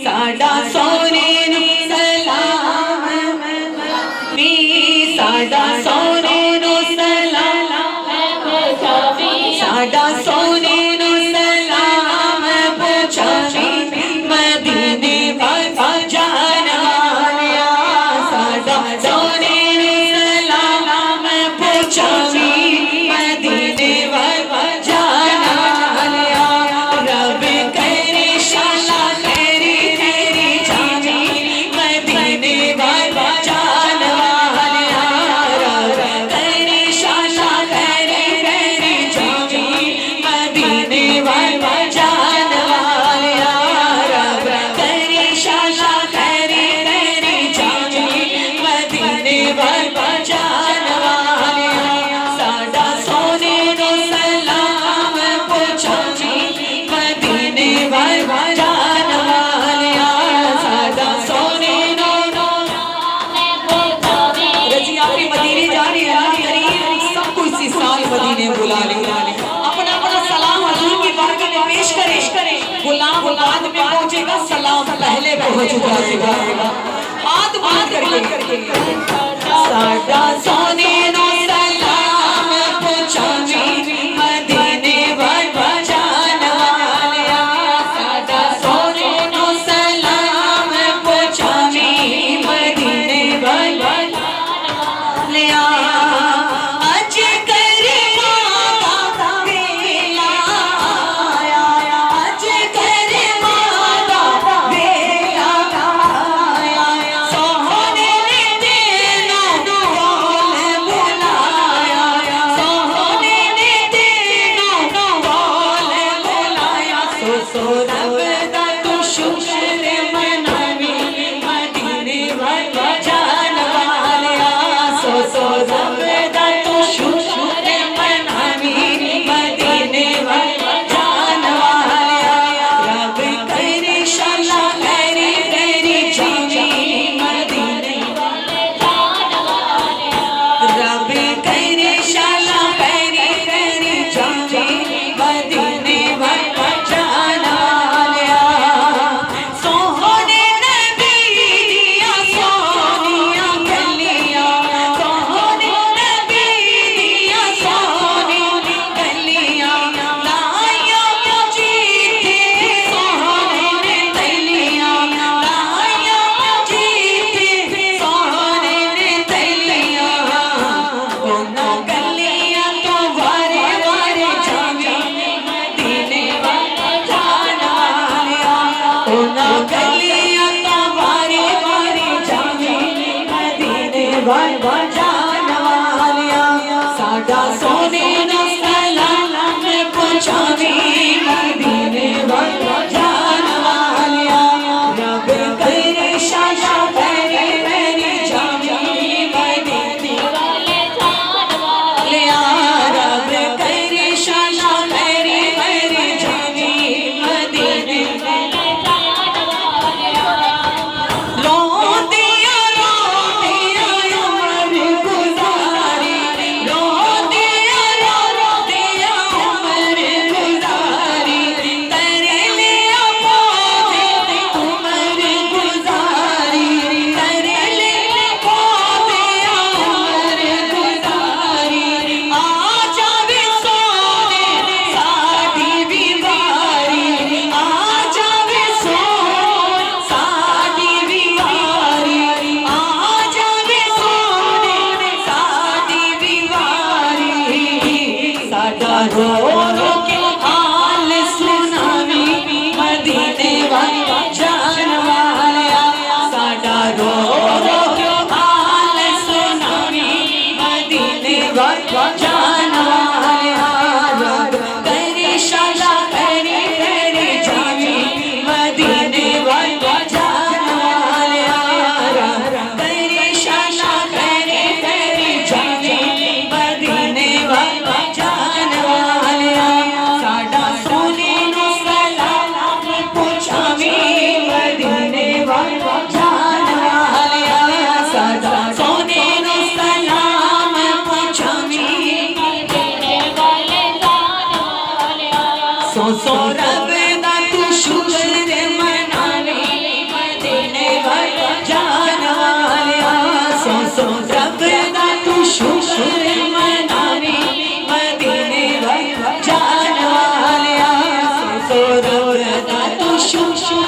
साडा सोने नू सलाम नी, साडा सोने नू सलाम साडा सोने नू सलाम पहुंचावी मदीने वाला जाना वालिया। साडा सोने नू सलाम पहुंचावी मदीने वाला जाना वालिया। रब करे शाला तेरी तेरी जावी मदीने वाला जाना वालिया। रब करे शाला तेरी तेरी जावी मदीने वाला जाना वालिया। रब करे शाला तेरी तेरी जावी मदीने वाला जाना वालिया। साडा सोने नू सलाम पहुंचावी मदीने वाला जाना वालिया। साडा सोने नू रजी आपकी मदीने जा रही है सबको इसी साल मदीने बुला ले। अपना अपना सलाम हजूर की बारगाह में पेश करे। गुलाम बाद में पहुंचेगा, सलाम पहले पहुंच जाएगा। हाथ बांध करके साडा सोने नू सलाम पहुंचावी मदीने वाला जाना वालिया। साडा सोने नू सलाम पहुंचावी मदीने वाला जाना वालिया। अज करीमा दा वेला आया, अज करीमा दा वेला आया। सोहने ने तेनू बोल बुलाया, सोहने ने तेनू बोल बुलाया। सो रब दा तू शुक्र मनावी मदीने वाला जाना वालिया। सो रब दा तू शुक्र मनावी मदीने वाला जाना वालिया। रब करे शाला तेरी तेरी जावी मदीने वाला जाना वालिया। रब करे शाला तेरी तेरी जावी मदीने वाला जाना वालिया। सोहने नबी दिया सोनिया गलियां, सोहने नबी दिया सोनिया गलियां। लाया जीते सोहने ने तलियां, लाया जीते सोहने ने तलियां। उन्हां गलियां तो वारे वारे जावी मदीने वाला जाना वालिया। उन्हां गलियां तो वारे वारे जावी मदीने वाला जाना वालिया। साडा सोने नू सलाम पहुंचावी मदीने वाला जाना वालिया। रब करे शाला तेरी तेरी जावी मदीने वाला जाना वालिया। रब करे शाला तेरी तेरी जावी मदीने वाला जाना वालिया। रोंदिया रोंदिया उमर गुजारी, रोंदिया रोंदिया उमर गुजारी। तेरे लिया पौधे उमर गुजारी, तेरे लिया पौधे उमर गुजारी। आ जावे सोने साडी बीवारी, आ जावे सोने साडी बीवारी, आ जावे सोने साडी बीवारी। साडा रो रो के हाल सुनावी मदीने वाला जाना वालिया। साडा रो रो के हाल सुनावी मदीने वाला जाना वालिया। रब करे शाला तेरी तेरी जावी मदीने वाला जाना वालिया। रब करे शाला तेरी तेरी जावी मदीने वाला जाना वालिया। साडा सोने नू सलाम पहुंचावी मदीने वाला जाना वालिया। साडा सोने नू सलाम पहुंचावी मदीने वाला जाना वालिया। सो रब दा तू शुक्र को रखता तो शुक्र